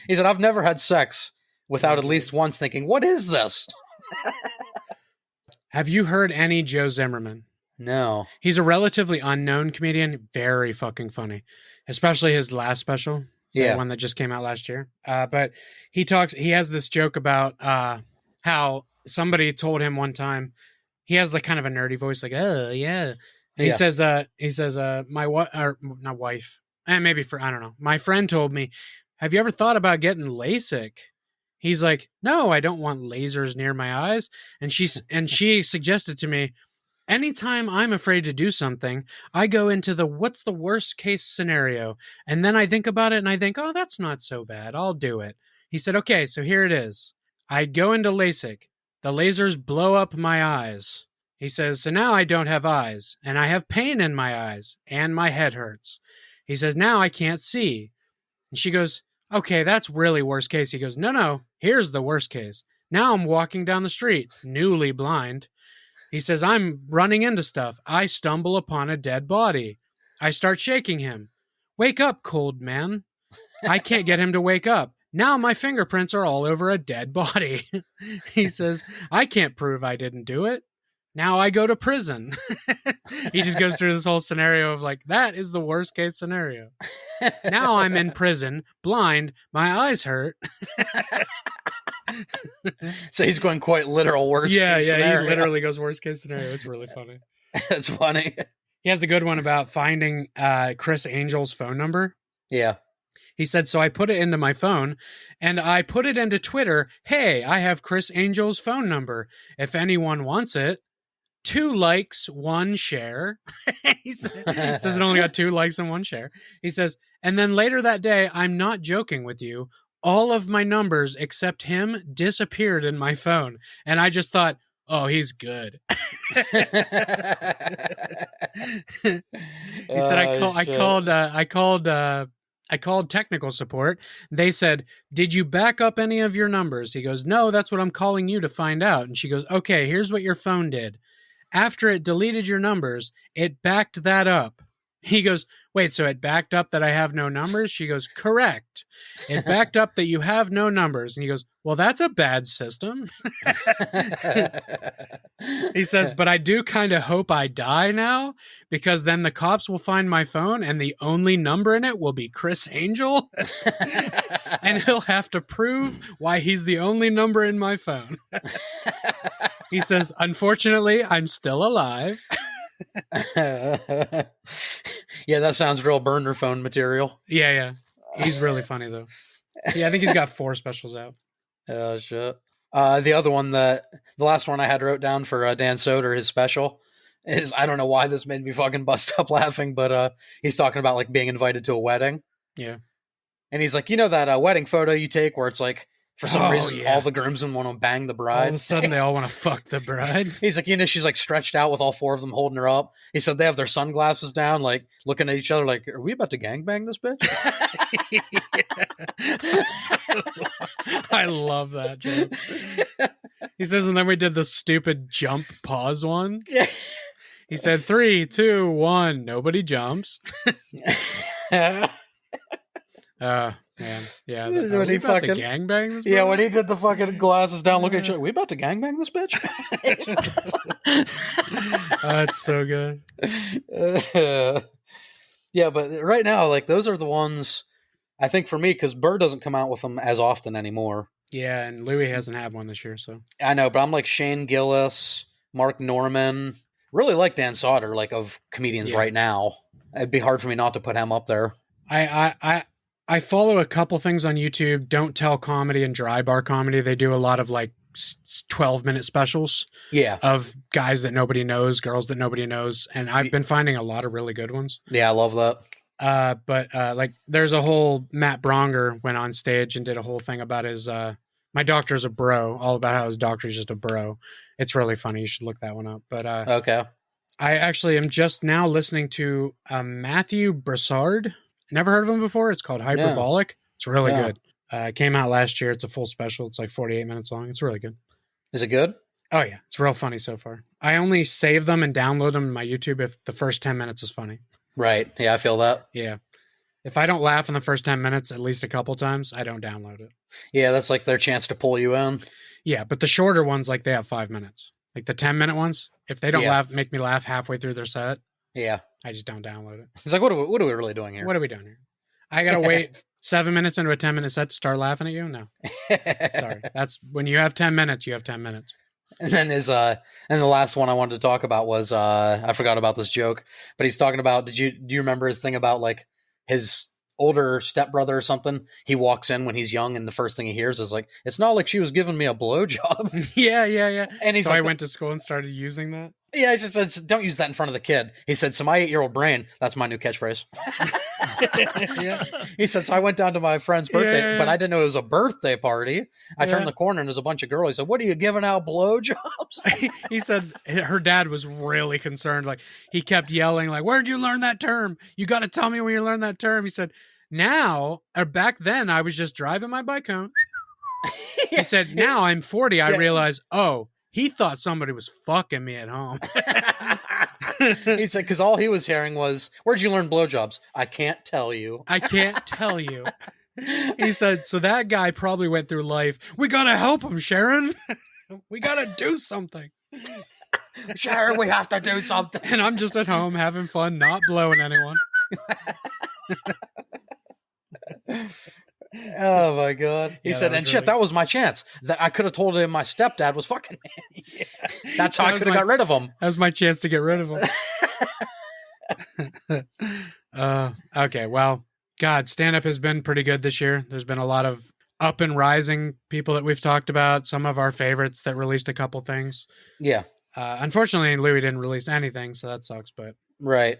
He said, I've never had sex without at least once thinking, what is this? Have you heard any Joe Zimmerman? No. He's a relatively unknown comedian, very fucking funny, especially his last special. Yeah. The one that just came out last year. But he has this joke about how somebody told him one time, he has like kind of a nerdy voice, like, oh yeah. He says, my not wife, and maybe I don't know. My friend told me, have you ever thought about getting LASIK? He's like, no, I don't want lasers near my eyes. And she suggested to me, anytime I'm afraid to do something, I go into what's the worst case scenario? And then I think about it and I think, oh, that's not so bad. I'll do it. He said, okay, so here it is. I go into LASIK. The lasers blow up my eyes. He says, so now I don't have eyes and I have pain in my eyes and my head hurts. He says, now I can't see. And she goes, okay, that's really worst case. He goes, no, here's the worst case. Now I'm walking down the street, newly blind. He says, I'm running into stuff. I stumble upon a dead body. I start shaking him. Wake up, cold man. I can't get him to wake up. Now my fingerprints are all over a dead body. He says, I can't prove I didn't do it. Now I go to prison. He just goes through this whole scenario of like, that is the worst case scenario. Now I'm in prison, blind, my eyes hurt. So he's going quite literal worst case scenario. He literally goes worst case scenario. It's really funny. That's funny. He has a good one about finding Chris Angel's phone number. Yeah. He said, so I put it into my phone and I put it into Twitter. Hey, I have Chris Angel's phone number. If anyone wants it. 2 likes, 1 share. He says it only got 2 likes and 1 share. He says, and then later that day, I'm not joking with you. All of my numbers except him disappeared in my phone. And I just thought, oh, he's good. He said, I called technical support. They said, did you back up any of your numbers? He goes, no, that's what I'm calling you to find out. And she goes, okay, here's what your phone did. After it deleted your numbers, it backed that up. He goes, wait, so it backed up that I have no numbers? She goes, correct. It backed up that you have no numbers. And he goes, well, that's a bad system. He says, but I do kind of hope I die now, because then the cops will find my phone and the only number in it will be Chris Angel. And he'll have to prove why he's the only number in my phone. He says, unfortunately, I'm still alive. Yeah, that sounds real burner phone material. Yeah. He's really funny, though. Yeah, I think he's got 4 specials out. Oh, shit. The other one, the last one I had wrote down for Dan Soder, his special, is, I don't know why this made me fucking bust up laughing, but he's talking about like being invited to a wedding. Yeah. And he's like, you know that wedding photo you take where it's like, for some reason, yeah, all the groomsmen want to bang the bride. All of a sudden, they all want to fuck the bride. He's like, you know, she's like stretched out with all 4 of them holding her up. He said they have their sunglasses down, like looking at each other like, are we about to gangbang this bitch? I love that joke. He says, and then we did the stupid jump pause one. He said 3, 2, 1, nobody jumps. Man. Yeah. When he about fucking to gangbang this? Yeah, when he did the fucking glasses down, looking at each other, we about to gangbang this bitch? It's so good. Yeah, but right now, like, those are the ones, I think, for me, because Burr doesn't come out with them as often anymore. Yeah, and Louis hasn't had one this year, so. I know, but I'm like Shane Gillis, Mark Norman, really like Dan Soder, like, of comedians right now. It'd be hard for me not to put him up there. I follow a couple things on YouTube, Don't Tell Comedy and Dry Bar Comedy. They do a lot of like 12-minute specials of guys that nobody knows, girls that nobody knows. And I've been finding a lot of really good ones. Yeah, I love that. But like there's a whole Matt Bronger went on stage and did a whole thing about his, my doctor's a bro, all about how his doctor's just a bro. It's really funny. You should look that one up. But okay. I actually am just now listening to Matthew Broussard. Never heard of him before. It's called Hyperbolic. No. It's really good. It came out last year. It's a full special. It's like 48 minutes long. It's really good. Is it good? Oh, yeah. It's real funny so far. I only save them and download them in my YouTube if the first 10 minutes is funny. Right. Yeah, I feel that. Yeah. If I don't laugh in the first 10 minutes at least a couple times, I don't download it. Yeah, that's like their chance to pull you in. Yeah, but the shorter ones, like they have 5 minutes. Like the 10-minute ones, if they don't make me laugh halfway through their set, I just don't download it. It's like, what are we really doing here? What are we doing here? I got to wait 7 minutes into a 10-minute set to start laughing at you? No. Sorry. That's when you have 10 minutes, you have 10 minutes. And then and the last one I wanted to talk about was, I forgot about this joke, but he's talking about, do you remember his thing about like his older stepbrother or something? He walks in when he's young and the first thing he hears is like, it's not like she was giving me a blowjob. Yeah. And he's so like, I went to school and started using that. Yeah, he said, don't use that in front of the kid. He said, so my 8-year-old brain, that's my new catchphrase. He said, so I went down to my friend's birthday, but I didn't know it was a birthday party. I turned the corner and there's a bunch of girls. He said, what are you giving out blowjobs? He said her dad was really concerned. Like he kept yelling, like, where'd you learn that term? You got to tell me where you learned that term. He said, back then I was just driving my bike home. He said, now I'm 40. I realize, he thought somebody was fucking me at home. He said, because all he was hearing was, where'd you learn blowjobs? I can't tell you. I can't tell you. He said, so that guy probably went through life. We got to help him, Sharon. We got to do something. Sharon, we have to do something. And I'm just at home having fun, not blowing anyone. Oh my god. He said, and shit, that was my chance. That I could have told him my stepdad was fucking me. That's how I could have got rid of him. That was my chance to get rid of him. Okay, well, God, stand-up has been pretty good this year. There's been a lot of up and rising people that we've talked about. Some of our favorites that released a couple things. Yeah. Unfortunately, Louis didn't release anything, so that sucks, but... Right.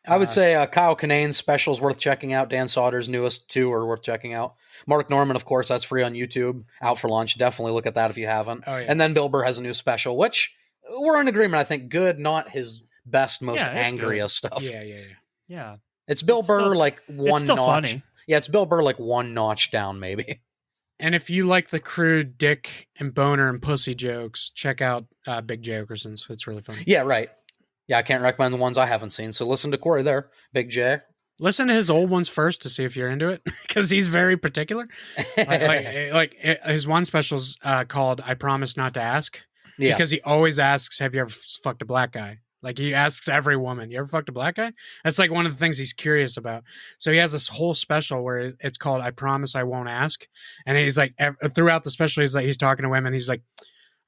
I would say Kyle Kinane's special is worth checking out. Dan Soder's newest 2 are worth checking out. Mark Norman, of course, that's free on YouTube. Out for Lunch. Definitely look at that if you haven't. Oh, yeah. And then Bill Burr has a new special, which we're in agreement. I think good, not his best, most Yeah, it's angriest stuff. Yeah. Yeah. It's Bill It's Burr still- like It's one still notch. funny. Yeah, it's Bill Burr like one notch down, maybe. And if you like the crude dick and boner and pussy jokes, check out Big J Okerson's. It's really funny. Yeah, right. Yeah, I can't recommend the ones I haven't seen. So listen to Corey there, Big J. Listen to his old ones first to see if you're into it, because he's very particular. Like his one special's called "I Promise Not to Ask," Yeah. because he always asks, "Have you ever fucked a black guy?" Like he asks every woman, "You ever fucked a black guy?" That's like one of the things he's curious about. So he has this whole special where it's called "I Promise I Won't Ask," and he's like throughout the special, he's talking to women. He's like,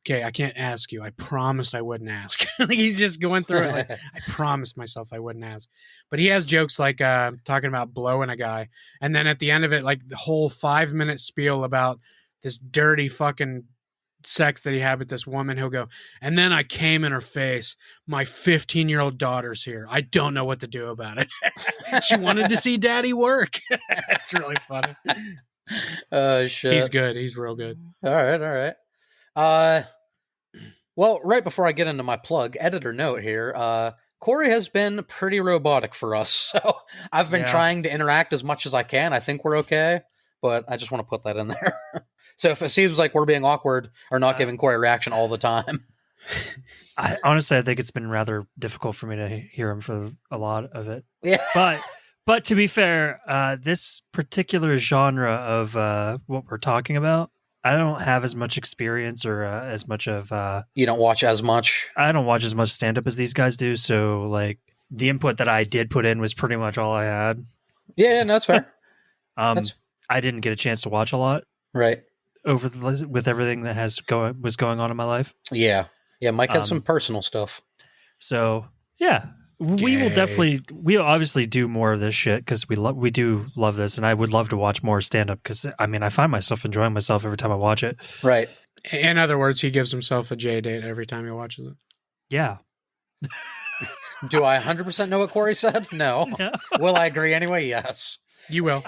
"Okay, I can't ask you. I promised I wouldn't ask." He's just going through it like, I promised myself I wouldn't ask. But he has jokes like talking about blowing a guy. And then at the end of it, like the whole 5-minute spiel about this dirty fucking sex that he had with this woman. He'll go, and then I came in her face. My 15-year-old daughter's here. I don't know what to do about it. She wanted to see daddy work. It's really funny. Oh, shit. He's good. He's real good. All right. Well, right before I get into my plug, editor note here, Corey has been pretty robotic for us, so I've been trying to interact as much as I can. I think we're okay, but I just want to put that in there. So if it seems like we're being awkward or not giving Corey a reaction all the time. Honestly, I think it's been rather difficult for me to hear him for a lot of it. Yeah. But to be fair, this particular genre of what we're talking about, I don't have as much experience or as much of... You don't watch as much? I don't watch as much stand-up as these guys do, so like the input that I did put in was pretty much all I had. Yeah, no, that's fair. I didn't get a chance to watch a lot. Right. With everything that was going on in my life. Yeah. Mike had some personal stuff. So yeah, we obviously do more of this shit because we do love this, and I would love to watch more stand up because I mean I find myself enjoying myself every time I watch it. Right. In other words, he gives himself a J date every time he watches it. Yeah. Do I 100% know what Corey said? No. Will I agree anyway? Yes. You will.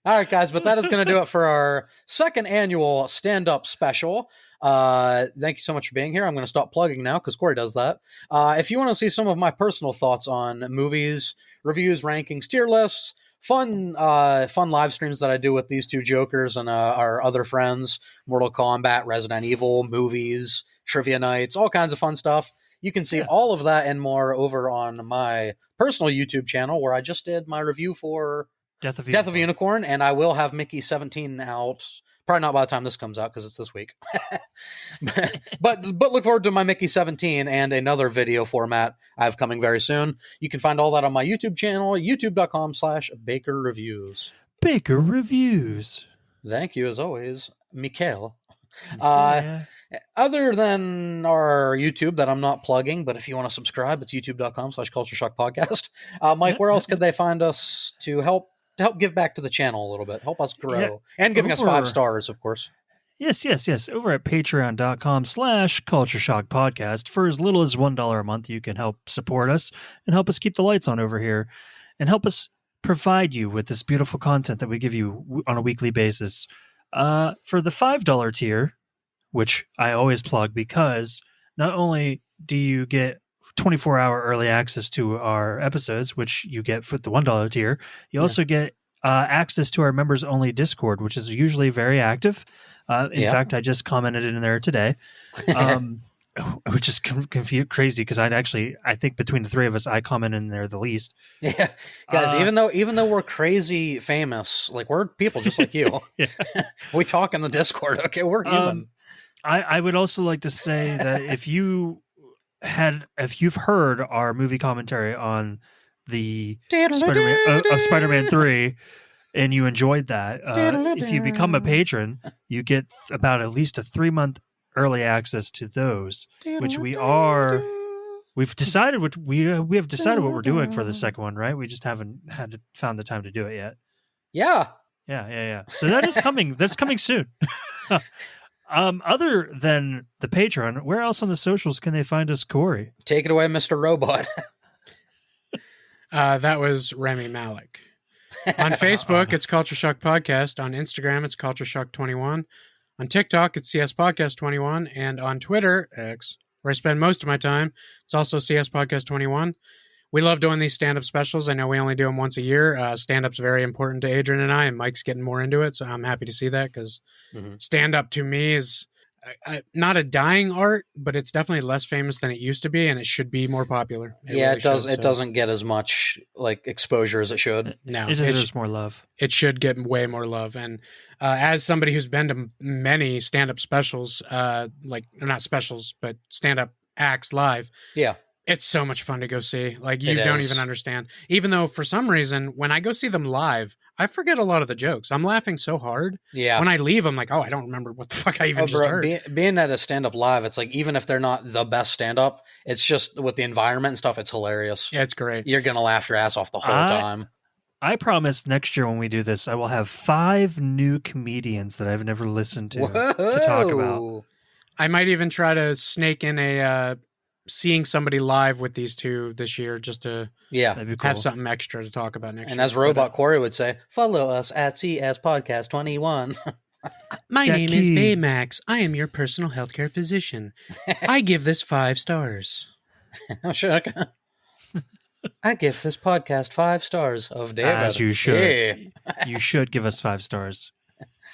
All right, guys, but that is going to do it for our second annual stand-up special. Thank you so much for being here. I'm going to stop plugging now because Corey does that. If you want to see some of my personal thoughts on movies, reviews, rankings, tier lists, fun live streams that I do with these two jokers and our other friends, Mortal Kombat, Resident Evil, movies, trivia nights, all kinds of fun stuff. You can see all of that and more over on my personal YouTube channel where I just did my review for Death of Unicorn, and I will have Mickey 17 out. Probably not by the time this comes out because it's this week. but look forward to my Mickey 17 and another video format I have coming very soon. You can find all that on my YouTube channel, youtube.com/Baker Reviews. Baker Reviews. Thank you, as always, Mikhail. Other than our YouTube that I'm not plugging, but if you want to subscribe, it's youtube.com/Culture Shock Podcast. Mike, where else could they find us to help give back to the channel a little bit, help us grow, and giving us 5 stars, of course. Yes. Over at patreon.com/Culture Shock Podcast. For as little as $1 a month, you can help support us and help us keep the lights on over here and help us provide you with this beautiful content that we give you on a weekly basis. For the $5 tier, which I always plug because not only do you get 24-hour early access to our episodes, which you get for the $1 tier, you also get access to our members-only Discord, which is usually very active. In fact, I just commented in there today, which is crazy because I think between the three of us, I comment in there the least. Yeah, guys, even though we're crazy famous, like we're people just like you. We talk in the Discord. Okay, we're human. I would also like to say that if you've heard our movie commentary on the Spider-Man 3 and you enjoyed that, if you become a patron, you get about at least a 3-month early access to those, which we've decided what we're doing for the second one, right? We just haven't found the time to do it yet. Yeah. So that is coming. That's coming soon. Other than the Patreon, where else on the socials can they find us, Corey? Take it away, Mr. Robot. That was Remy Malik. On Facebook, it's Culture Shock Podcast. On Instagram, it's Culture Shock 21. On TikTok, it's CS Podcast 21. And on Twitter, X, where I spend most of my time. It's also CS Podcast 21. We love doing these stand-up specials. I know we only do them once a year. Stand-up's very important to Adrian and I, and Mike's getting more into it, so I'm happy to see that, because stand-up to me is not a dying art, but it's definitely less famous than it used to be, and it should be more popular. It doesn't get as much like exposure as it should. No, it deserves more love. It should get way more love. And as somebody who's been to many stand-up specials, like not specials, but stand-up acts live, it's so much fun to go see. Like, you don't even understand. Even though for some reason, when I go see them live, I forget a lot of the jokes. I'm laughing so hard. Yeah. When I leave, I'm like, oh, I don't remember what the fuck I even just heard. Being at a stand-up live, it's like, even if they're not the best stand-up, it's just with the environment and stuff, it's hilarious. Yeah, it's great. You're going to laugh your ass off the whole time. I promise next year when we do this, I will have 5 new comedians that I've never listened to talk about. I might even try to snake in a seeing somebody live with these two this year, just to that'd be cool. have something extra to talk about next year. And as Robot Corey would say, follow us at CS Podcast 21. My name is Baymax. I am your personal healthcare physician. I give this 5 stars. Oh, sure. I give this podcast 5 stars of David. As you should. You should give us 5 stars.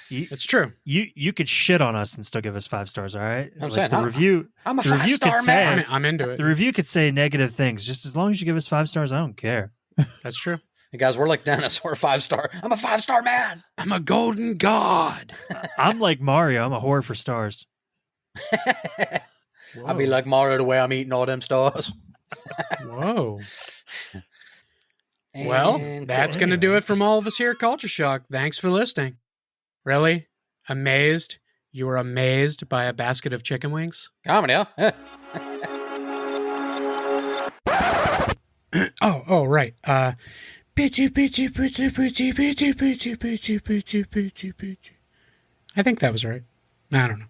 It's true. You could shit on us and still give us 5 stars, all right? I'm saying, the review. I'm a 5-star man. I'm into it. The review could say negative things. Just as long as you give us 5 stars, I don't care. That's true. Hey guys, we're like Dennis. We're a 5-star. I'm a 5-star man. I'm a golden god. I'm like Mario. I'm a whore for stars. I'll be like Mario the way I'm eating all them stars. Whoa. Well, that's going to do it from all of us here at Culture Shock. Thanks for listening. Really? Amazed? You were amazed by a basket of chicken wings? Comedy, huh? Oh, right. I think that was right. I don't know.